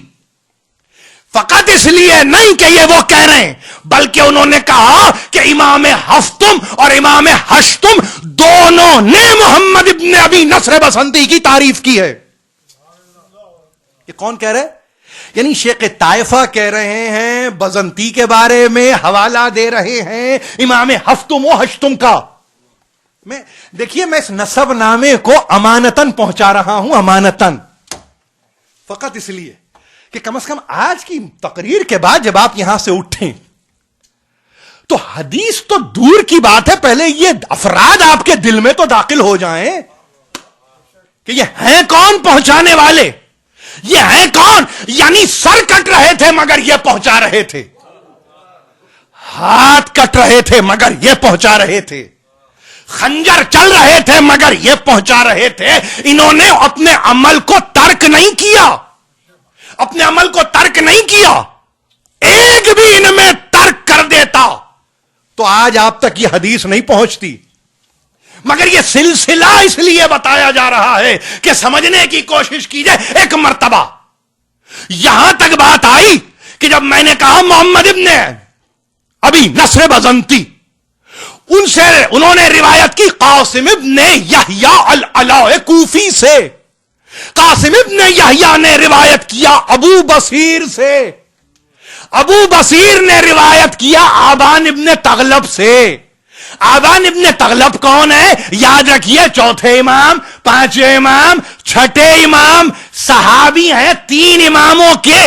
فقط اس لیے نہیں کہ یہ وہ کہہ رہے ہیں، بلکہ انہوں نے کہا کہ امام ہفتم اور امام ہشتم دونوں نے محمد ابن ابی نصر بزنتی کی تعریف کی ہے. یہ کون کہہ رہے؟ یعنی شیخ طائفہ کہہ رہے ہیں بزنتی کے بارے میں، حوالہ دے رہے ہیں امام ہفتم و ہشتم کا. دیکھیے میں اس نسب نامے کو امانتاً پہنچا رہا ہوں، امانتاً، فقط اس لیے کہ کم از کم آج کی تقریر کے بعد جب آپ یہاں سے اٹھیں تو حدیث تو دور کی بات ہے، پہلے یہ افراد آپ کے دل میں تو داخل ہو جائیں کہ یہ ہیں کون پہنچانے والے، یہ ہیں کون. یعنی سر کٹ رہے تھے مگر یہ پہنچا رہے تھے، ہاتھ کٹ رہے تھے مگر یہ پہنچا رہے تھے، خنجر چل رہے تھے مگر یہ پہنچا رہے تھے. انہوں نے اپنے عمل کو ترک نہیں کیا، اپنے عمل کو ترک نہیں کیا. ایک بھی ان میں ترک کر دیتا تو آج آپ تک یہ حدیث نہیں پہنچتی. مگر یہ سلسلہ اس لیے بتایا جا رہا ہے کہ سمجھنے کی کوشش کی جائے. ایک مرتبہ یہاں تک بات آئی کہ جب میں نے کہا محمد ابن ابی نصر بزنتی، ان سے انہوں نے روایت کی قاسم ابن یحییٰ العلاء کوفی سے، قاسم ابن یحییٰ نے روایت کیا ابو بصیر سے، ابو بصیر نے روایت کیا آبان ابن تغلب سے. آبان ابن تغلب کون ہے؟ یاد رکھیے 4تھے امام، 5ویں امام، 6ٹھے امام، صحابی ہیں 3 اماموں کے.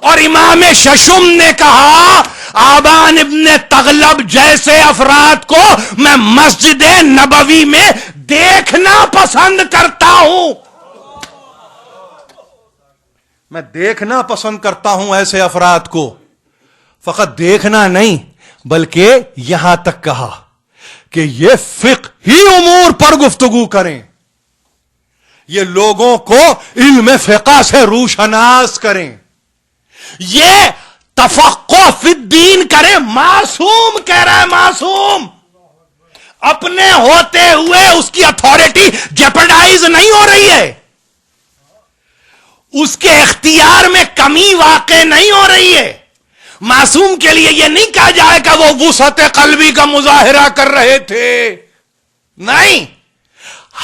اور امام ششم نے کہا آبان ابن تغلب جیسے افراد کو میں مسجد نبوی میں دیکھنا پسند کرتا ہوں. میں دیکھنا پسند کرتا ہوں ایسے افراد کو. فقط دیکھنا نہیں بلکہ یہاں تک کہا کہ یہ فقہی امور پر گفتگو کریں، یہ لوگوں کو علم فقہ سے روشناس کریں، یہ تفقہ فی الدین کریں. معصوم کہہ رہا ہے، معصوم اپنے ہوتے ہوئے اس کی اتھارٹی جیپرڈائز نہیں ہو رہی ہے، اس کے اختیار میں کمی واقع نہیں ہو رہی ہے. معصوم کے لیے یہ نہیں کہا جائے کہ وہ وسعت قلبی کا مظاہرہ کر رہے تھے، نہیں،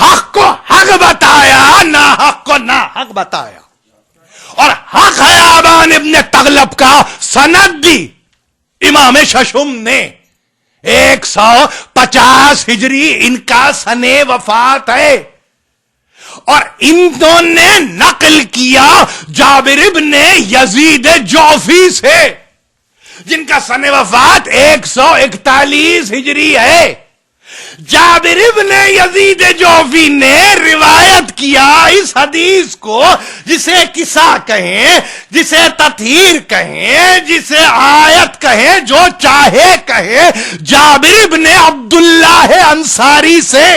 حق کو حق بتایا، نہ حق کو نہ حق بتایا. اور حق ہے آبان ابن تغلب کا، سند دی امام ششم نے 150 ہجری ان کا سنے وفات ہے. اور انہوں نے نقل کیا جابر ابن یزید جوفی سے جن کا سن وفات 141 ہجری ہے. جابر ابن یزید جوفی نے روایت کیا اس حدیث کو، جسے قصہ کہیں، جسے تطہیر کہیں، جسے آیت کہیں، جو چاہے کہیں، جابر ابن عبداللہ انصاری سے.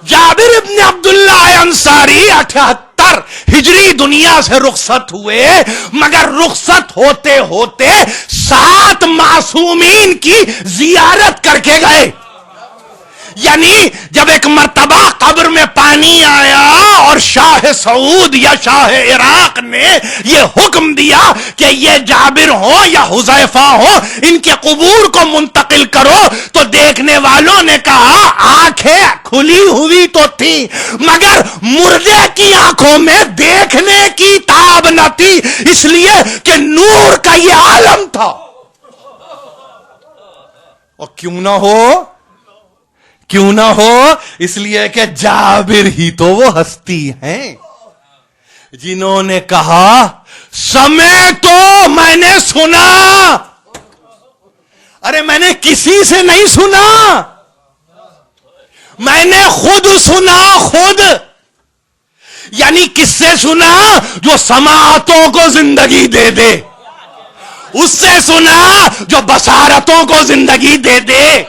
جابر ابن عبداللہ انصاری 78 ہجری دنیا سے رخصت ہوئے، مگر رخصت ہوتے ہوتے 7 معصومین کی زیارت کر کے گئے. یعنی جب ایک مرتبہ قبر میں پانی آیا اور شاہ سعود یا شاہ عراق نے یہ حکم دیا کہ یہ جابر ہوں یا حذیفہ ہوں ان کے قبور کو منتقل کرو، تو دیکھنے والوں نے کہا آنکھیں کھلی ہوئی تو تھی مگر مردے کی آنکھوں میں دیکھنے کی تاب نہ تھی، اس لیے کہ نور کا یہ عالم تھا۔ اور کیوں نہ ہو اس لیے کہ جابر ہی تو وہ ہستی ہیں جنہوں نے کہا سمے تو میں نے سنا، ارے میں نے کسی سے نہیں سنا، میں نے خود سنا، خود یعنی کس سے سنا؟ جو سماعتوں کو زندگی دے دے، اس سے سنا جو بصارتوں کو زندگی دے دے،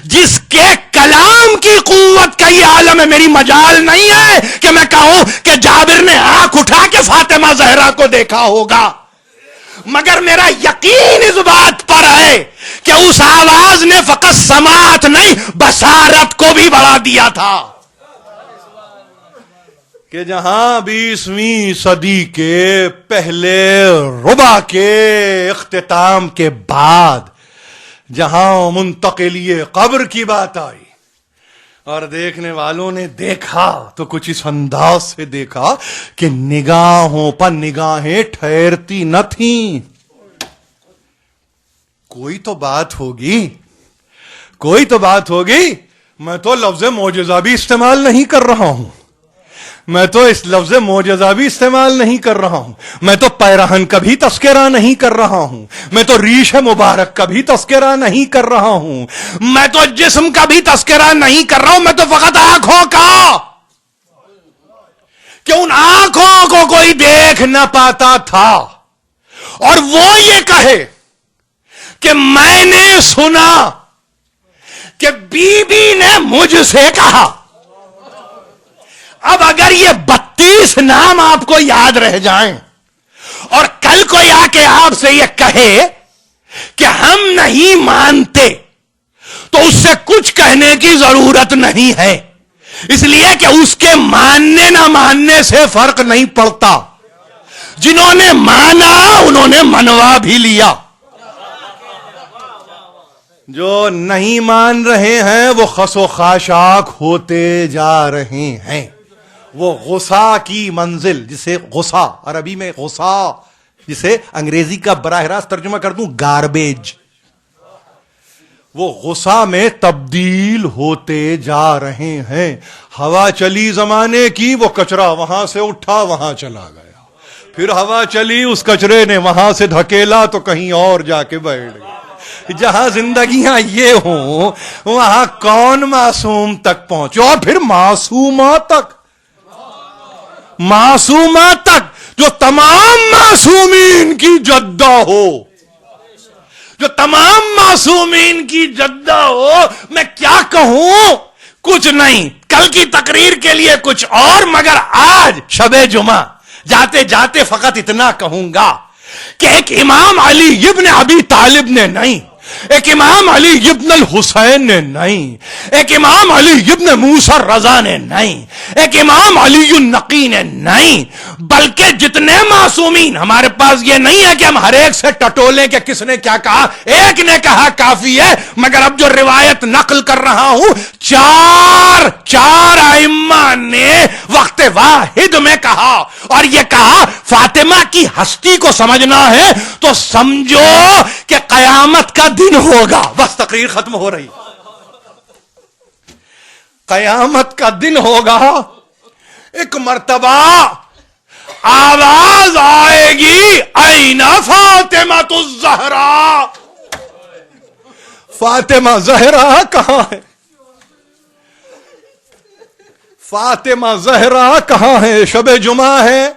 جس کے کلام کی قوت کا یہ عالم ہے۔ میری مجال نہیں ہے کہ میں کہوں کہ جابر نے آنکھ اٹھا کے فاطمہ زہرا کو دیکھا ہوگا، مگر میرا یقین اس بات پر ہے کہ اس آواز نے فقط سماعت نہیں بصارت کو بھی بڑھا دیا تھا، کہ جہاں 20ویں صدی کے پہلے ربع کے اختتام کے بعد جہاں منتقلی قبر کی بات آئی اور دیکھنے والوں نے دیکھا تو کچھ اس انداز سے دیکھا کہ نگاہوں پر نگاہیں ٹھہرتی نہ تھیں۔ کوئی تو بات ہوگی، میں تو لفظ معجزہ بھی استعمال نہیں کر رہا ہوں، میں تو اس لفظ معجزہ بھی استعمال نہیں کر رہا ہوں، میں تو پیرہن کا بھی تذکرہ نہیں کر رہا ہوں، میں تو ریش مبارک کا بھی تذکرہ نہیں کر رہا ہوں، میں تو جسم کا بھی تذکرہ نہیں کر رہا ہوں، میں تو فقط آنکھوں کا، کہ ان آنکھوں کو کوئی دیکھ نہ پاتا تھا اور وہ یہ کہے کہ میں نے سنا کہ بی بی نے مجھ سے کہا۔ اب اگر یہ 32 نام آپ کو یاد رہ جائیں اور کل کوئی آ کے آپ سے یہ کہے کہ ہم نہیں مانتے تو اس سے کچھ کہنے کی ضرورت نہیں ہے، اس لیے کہ اس کے ماننے نہ ماننے سے فرق نہیں پڑتا، جنہوں نے مانا انہوں نے منوا بھی لیا، جو نہیں مان رہے ہیں وہ خس و خاشاک ہوتے جا رہے ہیں۔ وہ غصہ کی منزل، جسے غصہ عربی میں غصہ، جسے انگریزی کا براہ راست ترجمہ کر دوں گاربیج، وہ غصہ میں تبدیل ہوتے جا رہے ہیں۔ ہوا چلی زمانے کی، وہ کچرا وہاں سے اٹھا وہاں چلا گیا، پھر ہوا چلی اس کچرے نے وہاں سے دھکیلا تو کہیں اور جا کے بیٹھ گیا۔ جہاں زندگیاں یہ ہوں وہاں کون معصوم تک پہنچے، اور پھر معصومات تک جو تمام معصومین کی جدہ ہو، جو تمام معصومین کی جدہ ہو۔ میں کیا کہوں، کچھ نہیں، کل کی تقریر کے لیے کچھ اور، مگر آج شب جمعہ جاتے جاتے فقط اتنا کہوں گا کہ ایک امام علی ابن ابی طالب نے نہیں، ایک امام علی ابن الحسین نے نہیں، ایک امام علی ابن موسیٰ رضا نے نہیں، ایک امام علی النقی نے نہیں، بلکہ جتنے معصومین، ہمارے پاس یہ نہیں ہے کہ ہم ہر ایک سے ٹٹولیں کہ کس نے کیا کہا، ایک نے کہا کافی ہے، مگر اب جو روایت نقل کر رہا ہوں چار ائمہ نے وقت واحد میں کہا، اور یہ کہا فاطمہ کی ہستی کو سمجھنا ہے تو سمجھو کہ قیامت کا دن ہوگا۔ بس تقریر ختم ہو رہی، قیامت کا دن ہوگا، ایک مرتبہ آواز آئے گی این فاطمہ الزہرا، فاطمہ زہرا کہاں ہے، فاطمہ زہرا کہاں ہے؟ شب جمعہ ہے،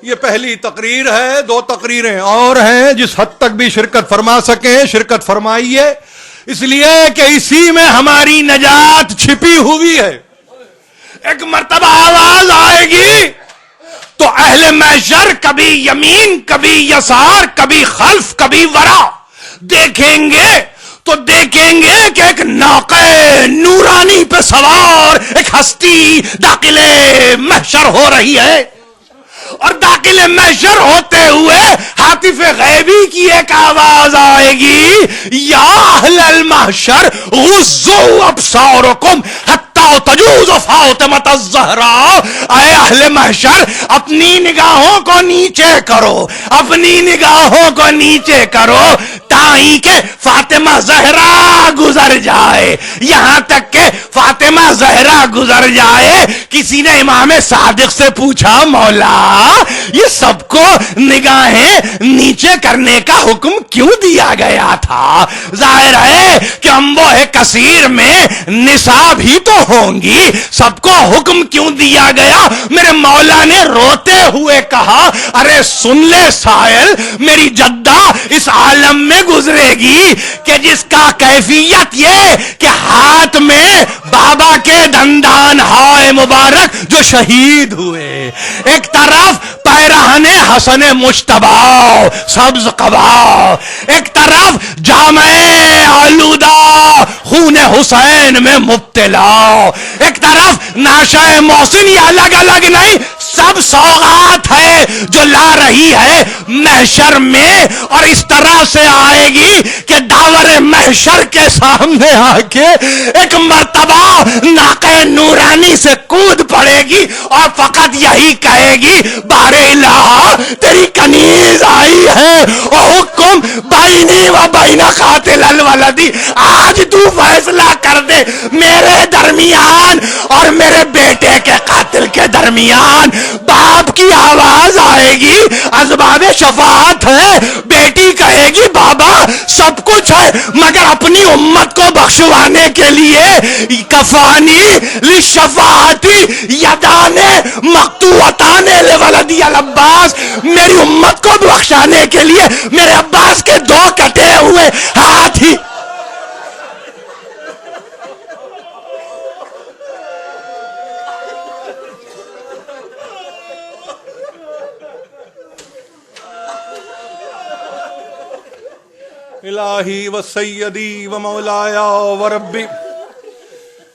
یہ پہلی تقریر ہے، 2 تقریریں اور ہیں، جس حد تک بھی شرکت فرما سکیں شرکت فرمائیے، اس لیے کہ اسی میں ہماری نجات چھپی ہوئی ہے۔ ایک مرتبہ آواز آئے گی تو اہل محشر کبھی یمین کبھی یسار کبھی خلف کبھی ورا دیکھیں گے تو دیکھیں گے کہ ایک ناقہ نورانی پہ سوار ایک ہستی داخل محشر ہو رہی ہے، اور داخل محشر ہوتے ہوئے ہاتف غیبی کی ایک آواز آئے گی، یا اہل المحشر غضوا ابصارکم حتی تجوز فاطمۃ الزہراء، اے اہل محشر اپنی نگاہوں کو نیچے کرو، اپنی نگاہوں کو نیچے کرو تاہی کہ فاطمہ زہرا گزر جائے، یہاں تک کہ فاطمہ زہرا گزر جائے۔ کسی نے امام صادق سے پوچھا، مولا یہ سب کو نگاہیں نیچے کرنے کا حکم کیوں دیا گیا تھا؟ ظاہر ہے کہ انبوہ کثیر میں نساء بھی تو ہوں گی، سب کو حکم کیوں دیا گیا؟ میرے مولا نے روتے ہوئے کہا، ارے سن لے سائل، میری جدہ اس عالم میں گزرے گی کہ جس کا کیفیت یہ کہ ہاتھ میں بابا کے دندان ہائے مبارک جو شہید ہوئے، ایک طرف پیرہن حسن مجتبی سبز قبا، ایک طرف جامع آلودہ خون حسین میں مبتلا، ایک طرف ناشا محسن، یہ الگ الگ نہیں، سب سوغات ہے جو لا رہی ہے محشر میں، اور اس طرح سے آئے گی کہ داور محشر کے سامنے آ کے ایک مرتبہ ناقہ نورانی سے کود پڑے گی اور فقط یہی کہے گی، بار الہ تیری کنیز آئی ہے اور حکم بینی و بین قاتل الولدی، آج تو فیصلہ کر دے میرے درمیان اور میرے بیٹے کے قاتل کے درمیان۔ باپ کی آواز آئے گی، اسباب شفاعت ہے، بیٹی کہے گی بابا سب کچھ ہے مگر اپنی امت کو بخشوانے کے لیے کفانی للشفاعتی یدان مقطوعتان لولدی العباس، میری امت کو بخشانے کے لیے میرے عباس کے دو کٹے ہوئے ہاتھ ہی۔ الہی و سیدی و مولایا و ربی،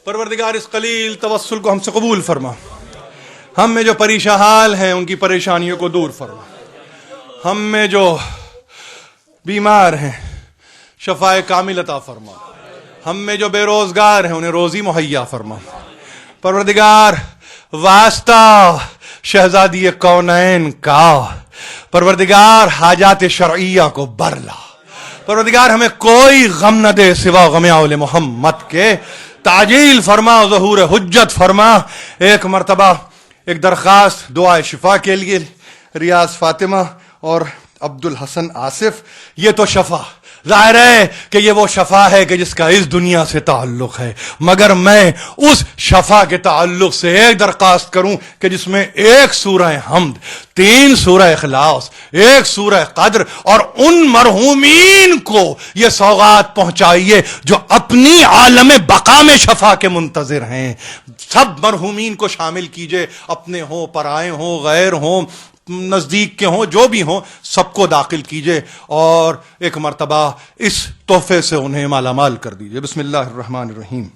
پروردگار اس قلیل توسل کو ہم سے قبول فرما، ہم میں جو پریشان حال ہیں ان کی پریشانیوں کو دور فرما، ہم میں جو بیمار ہیں شفائے کامل عطا فرما، ہم میں جو بے روزگار ہیں انہیں روزی مہیا فرما۔ پروردگار واسطہ شہزادی کونین کا، پروردگار حاجات شرعیہ کو برلا، پروردگار ہمیں کوئی غم نہ دے سوا غم آل محمد کے، تعجیل فرما، ظہور حجت فرما۔ ایک مرتبہ ایک درخواست دعائے شفا کے لیے، ریاض فاطمہ اور عبد الحسن آصف، یہ تو شفا ظاہر ہے کہ یہ وہ شفا ہے کہ جس کا اس دنیا سے تعلق ہے، مگر میں اس شفا کے تعلق سے ایک درخواست کروں کہ جس میں ایک سورہ حمد، 3 سورہ اخلاص، 1 سورہ قدر، اور ان مرحومین کو یہ سوغات پہنچائیے جو اپنی عالم بقا میں شفا کے منتظر ہیں۔ سب مرحومین کو شامل کیجئے، اپنے ہوں، پرائے ہوں، غیر ہوں، نزدیک کے ہوں، جو بھی ہوں، سب کو داخل کیجئے اور ایک مرتبہ اس تحفے سے انہیں مالا مال کر دیجئے۔ بسم اللہ الرحمن الرحیم۔